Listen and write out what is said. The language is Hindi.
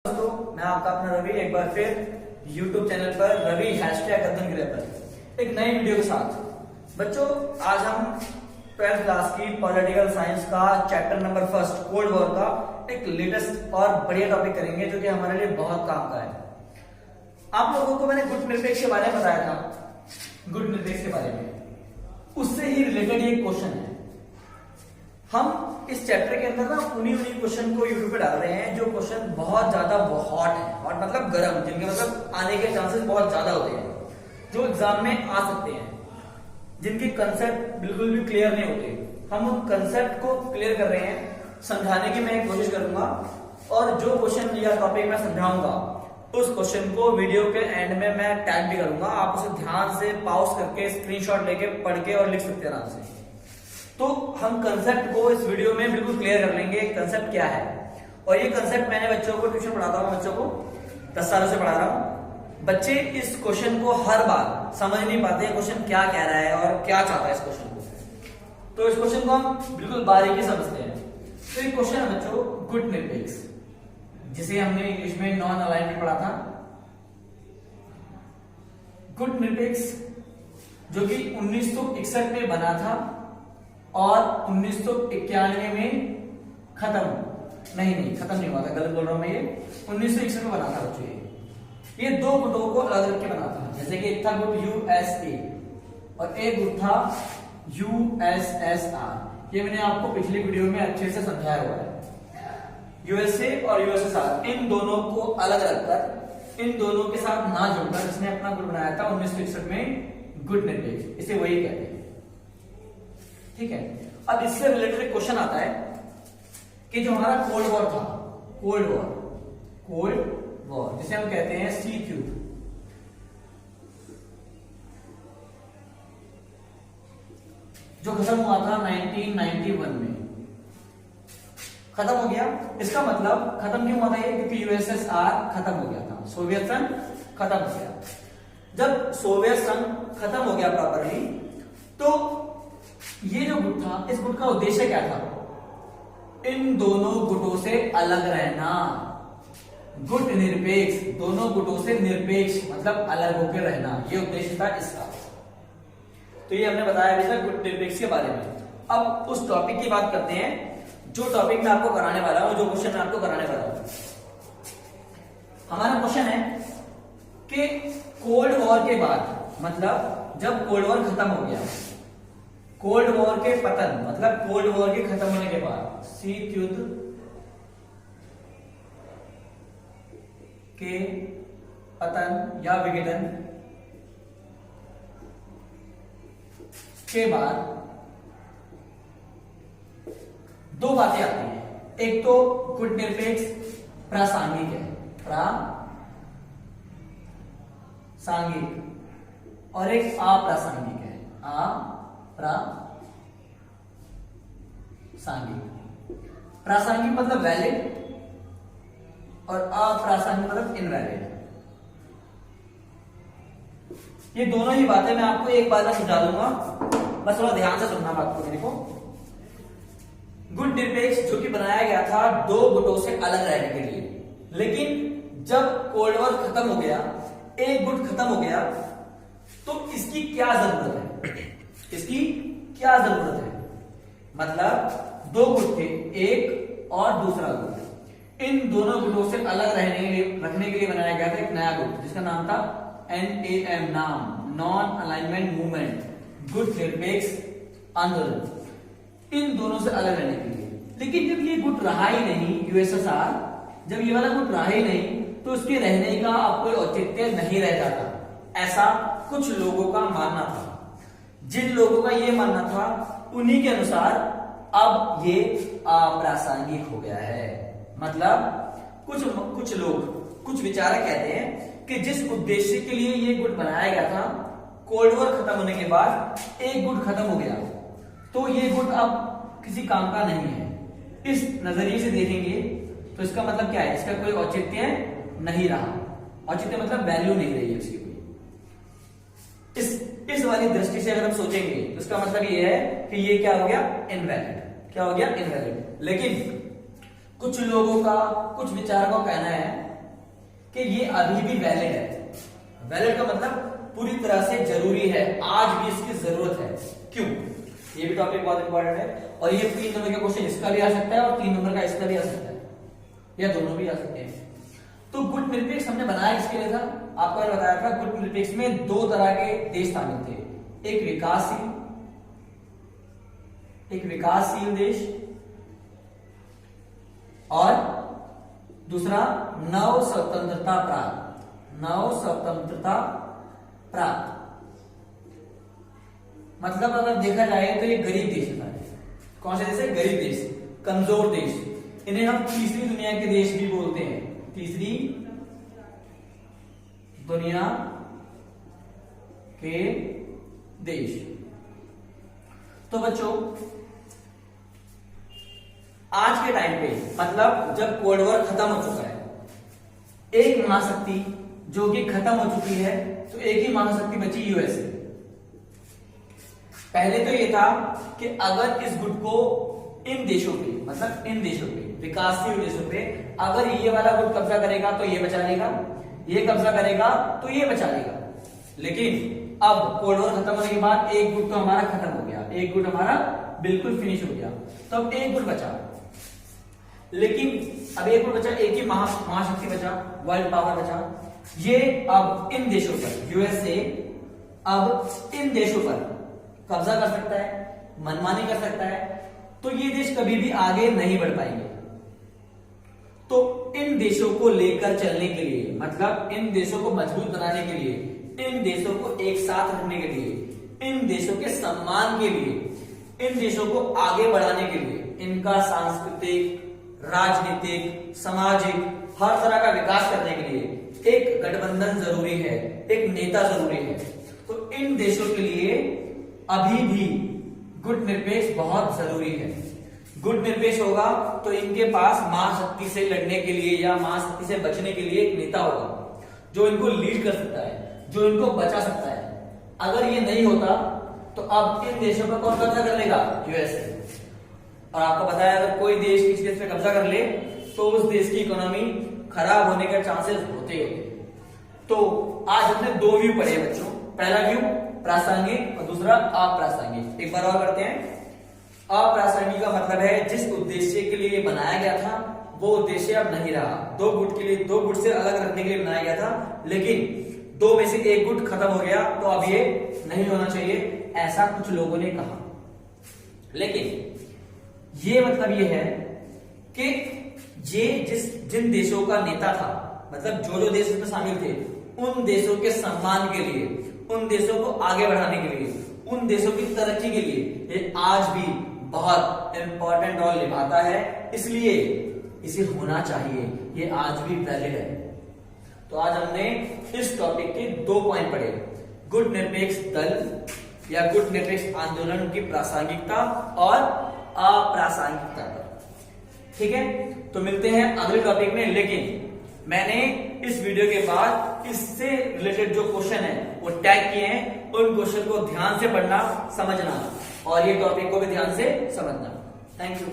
दोस्तों, मैं आपका अपना रवि एक बार फिर YouTube चैनल पर रवि #अध्ययन पर एक नई वीडियो के साथ। बच्चों, आज हम 12th क्लास की पॉलिटिकल साइंस का चैप्टर नंबर 1 कोल्ड वॉर का एक लेटेस्ट और बढ़िया टॉपिक करेंगे जो कि हमारे लिए बहुत काम का है। आप लोगों को मैंने गुट निरपेक्ष के बारे में बताया था, गुट निरपेक्ष के बारे में, उससे ही रिलेटेड ये क्वेश्चन है। हम इस चैप्टर के अंदर ना उन्हीं क्वेश्चन को यूट्यूब पे डाल रहे हैं जो क्वेश्चन बहुत ज्यादा हॉट है और मतलब गर्म, जिनके मतलब आने के चांसेस बहुत ज्यादा होते हैं, जो एग्जाम में आ सकते हैं, जिनके कंसेप्ट बिल्कुल भी क्लियर नहीं होते। हम उन कंसेप्ट को क्लियर कर रहे हैं, समझाने की मैं कोशिश करूंगा और जो क्वेश्चन या टॉपिक मैं समझाऊंगा उस क्वेश्चन को वीडियो के एंड में मैं टैग भी करूंगा। आप उसे ध्यान से पॉज करके स्क्रीनशॉट लेके पढ़ के और लिख सकते हैं आराम से। तो हम कंसेप्ट को इस वीडियो में बिल्कुल क्लियर कर लेंगे, कंसेप्ट क्या है। और ये कंसेप्ट मैंने बच्चों को ट्यूशन पढ़ाता हूँ, बच्चों को 10 सालों से पढ़ा रहा हूँ। बच्चे इस क्वेश्चन को हर बार समझ नहीं पाते क्वेश्चन क्या कह रहा है और क्या चाहता है इस क्वेश्चन को। तो इस क्वेश्चन को हम बिल्कुल बारीकी समझते हैं। तो ये क्वेश्चन है बच्चों गुट निरपेक्ष, जिसे हमने इंग्लिश में नॉन अलाइनमेंट पढ़ा था। गुट निरपेक्ष जो कि 1961 में बना था और 1991 में खत्म नहीं हुआ था, गलत बोल रहा हूं मैं। ये 1961 में बना था बच्चों। ये दो गुटों को अलग रख के बना था, जैसे कि एक था गुट यूएसए और एक गुट था यूएसएसआर। ये मैंने आपको पिछली वीडियो में अच्छे से समझाया हुआ है। यूएसए और यूएसएसआर, इन दोनों को अलग रखकर, इन दोनों के साथ ना जुड़कर इसने अपना गुट बनाया था 1961 में गुट निरपेक्ष, इसे वही कहते हैं। ठीक है, अब इससे रिलेटेड एक क्वेश्चन आता है कि जो हमारा कोल्ड वॉर था, कोल्ड वॉर जिसे हम कहते हैं CQ, जो खत्म हुआ था 1991 में, खत्म हो गया। इसका मतलब खत्म क्यों हुआ था ये? क्योंकि यूएसएसआर खत्म हो गया था, सोवियत संघ खत्म हो गया। जब सोवियत संघ खत्म हो गया प्रॉपरली, तो ये जो गुट था, इस गुट का उद्देश्य क्या था? इन दोनों गुटों से अलग रहना। गुट निरपेक्ष, दोनों गुटों से निरपेक्ष मतलब अलग होकर रहना, ये उद्देश्य था इसका। तो ये हमने बताया अभी तक गुट निरपेक्ष के बारे में। अब उस टॉपिक की बात करते हैं जो टॉपिक मैं आपको कराने वाला हूं, जो क्वेश्चन मैं आपको कराने वाला हूं। हमारा क्वेश्चन है कि कोल्ड वॉर के बाद, मतलब जब कोल्ड वॉर खत्म हो गया, कोल्ड वॉर के पतन मतलब कोल्ड वॉर के खत्म होने के बाद, शीत युद्ध के पतन या विघटन के बाद दो बातें आती हैं। एक तो गुट निरपेक्ष प्रासंगिक है, प्रासंगिक, और एक अप्रासंगिक है, प्रासंगिक मतलब वैलिड और अप्रासंगिक मतलब इनवैलिड। ये दोनों ही बातें मैं आपको एक बार में समझा दूंगा, बस थोड़ा ध्यान से सुनना बात को। देखो, गुट निरपेक्ष जो कि बनाया गया था दो गुटों से अलग रहने के लिए, लेकिन जब कोल्ड वॉर खत्म हो गया, एक गुट खत्म हो गया, तो इसकी क्या जरूरत है? इसकी क्या जरूरत है? मतलब दो गुट थे, एक और दूसरा गुट। इन दोनों गुटों से अलग रखने के लिए बनाया गया था एक नया गुट, जिसका नाम था NAM, नाम नॉन अलाइनमेंट मूवमेंट, गुट निरपेक्ष आंदोलन। इन दोनों से अलग रहने के लिए। लेकिन जब ये गुट रहा ही नहीं, यूएसएसआर, जब ये वाला गुट रहा ही नहीं, तो उसके रहने का अब कोई औचित्य नहीं रह जाता, ऐसा कुछ लोगों का मानना था। जिन लोगों का ये मानना था, उन्हीं के अनुसार अब ये अप्रासंगिक हो गया है। मतलब कुछ लोग, कुछ विचारक कहते हैं कि जिस उद्देश्य के लिए ये गुट बनाया गया था, कोल्ड वॉर खत्म होने के बाद एक गुट खत्म हो गया, तो ये गुट अब किसी काम का नहीं है। इस नजरिए से देखेंगे तो इसका मतलब क्या है? इसका कोई औचित्य नहीं रहा। औचित्य मतलब वैल्यू नहीं रही है उसकी कोई। इस वाली दृष्टि से अगर हम सोचेंगे तो इसका मतलब ये है कि ये क्या हो गया? इनवैलिड। क्या हो गया? इनवैलिड। लेकिन कुछ लोगों का, कुछ विचारकों का कहना है कि ये अभी भी वैलिड है। वैलिड का मतलब पूरी तरह से जरूरी है, आज भी इसकी जरूरत है। क्यों? ये भी टॉपिक बहुत इंपॉर्टेंट है और ये 3 नंबर का क्वेश्चन इसका भी आ सकता है और 3 नंबर का इसका भी आ सकता है, या दोनों भी आ सकते हैं। तो गुट निरपेक्ष हमने बनाया किसके लिए था? आपको मैंने बताया था गुट निरपेक्ष में 2 तरह के देश शामिल थे, एक विकासशील देश और दूसरा नव स्वतंत्रता प्राप्त। मतलब अगर देखा जाए तो ये गरीब देश था। कौन से देश है? गरीब देश, कमजोर देश। इन्हें हम तीसरी दुनिया के देश भी बोलते हैं, तीसरी दुनिया के देश। तो बच्चों आज के टाइम पे मतलब जब कोल्ड वॉर खत्म हो चुका है, एक महाशक्ति जो कि खत्म हो चुकी है, तो एक ही महाशक्ति बची, यूएसए। पहले तो ये था कि अगर इस गुट को इन देशों पे मतलब इन देशों पे विकासशील देशों पे अगर ये वाला गुट कब्जा करेगा तो ये बचा लेगा, ये कब्जा करेगा तो ये बचा लेगा। लेकिन अब कोल्ड वॉर खत्म होने के बाद एक गुट तो हमारा खत्म हो गया, एक गुट हमारा बिल्कुल फिनिश हो गया, तो अब एक गुट बचा। लेकिन अब एक गुट बचा, एक ही महाशक्ति बचा, वर्ल्ड पावर बचा। ये अब इन देशों पर यूएसए अब इन देशों पर कब्जा कर सकता है, मनमानी कर सकता है, तो ये देश कभी भी आगे नहीं बढ़ पाएंगे। तो इन देशों को लेकर चलने के लिए मतलब इन देशों को मजबूत बनाने के लिए, इन देशों को एक साथ रखने के लिए, इन देशों के सम्मान के लिए, इन देशों को आगे बढ़ाने के लिए, इनका सांस्कृतिक, राजनीतिक, सामाजिक हर तरह का विकास करने के लिए एक गठबंधन जरूरी है, एक नेता जरूरी है। तो इन देशों के लिए अभी भी गुट निरपेक्ष बहुत जरूरी है। गुट निरपेक्ष होगा तो इनके पास महाशक्ति से लड़ने के लिए या महाशक्ति से बचने के लिए एक नेता होगा जो इनको लीड कर सकता है, जो इनको बचा सकता है। अगर ये नहीं होता तो अब इन देशों पर कौन कब्जा कर लेगा? यूएसए। और आपको पता है अगर कोई देश किसी देश पे कब्जा कर ले तो उस देश की इकोनॉमी खराब होने के चांसेस होते हैं। तो आज हमने 2 व्यू पढ़े बच्चों, पहला व्यू प्रासंगिक और दूसरा अप्रासंगिक। एक बार और करते हैं। अप्रासंगिक का मतलब है जिस उद्देश्य के लिए बनाया गया था वो उद्देश्य अब नहीं रहा। 2 गुट के लिए, 2 गुट से अलग रखने के लिए बनाया गया था, लेकिन 2 में से एक गुट खत्म हो गया तो अब ये नहीं होना चाहिए, ऐसा कुछ लोगों ने कहा। लेकिन ये मतलब ये है कि ये जिन देशों का नेता था मतलब जो देश इसमें शामिल थे, उन देशों के सम्मान के लिए, उन देशों को आगे बढ़ाने के लिए, उन देशों की तरक्की के लिए ये आज भी बहुत इंपॉर्टेंट रोल निभाता है। इसलिए इसे होना चाहिए, ये आज भी वैलिड है। तो आज हमने इस टॉपिक के 2 पॉइंट पढ़े, गुट निरपेक्ष दल या गुट निरपेक्ष आंदोलन की प्रासंगिकता और अप्रासंगिकता पर। ठीक है, तो मिलते हैं अगले टॉपिक में। लेकिन मैंने इस वीडियो के बाद इससे रिलेटेड जो क्वेश्चन है वो टैग किए हैं, उन क्वेश्चन को ध्यान से पढ़ना, समझना और ये टॉपिक को भी ध्यान से समझना। Thank you.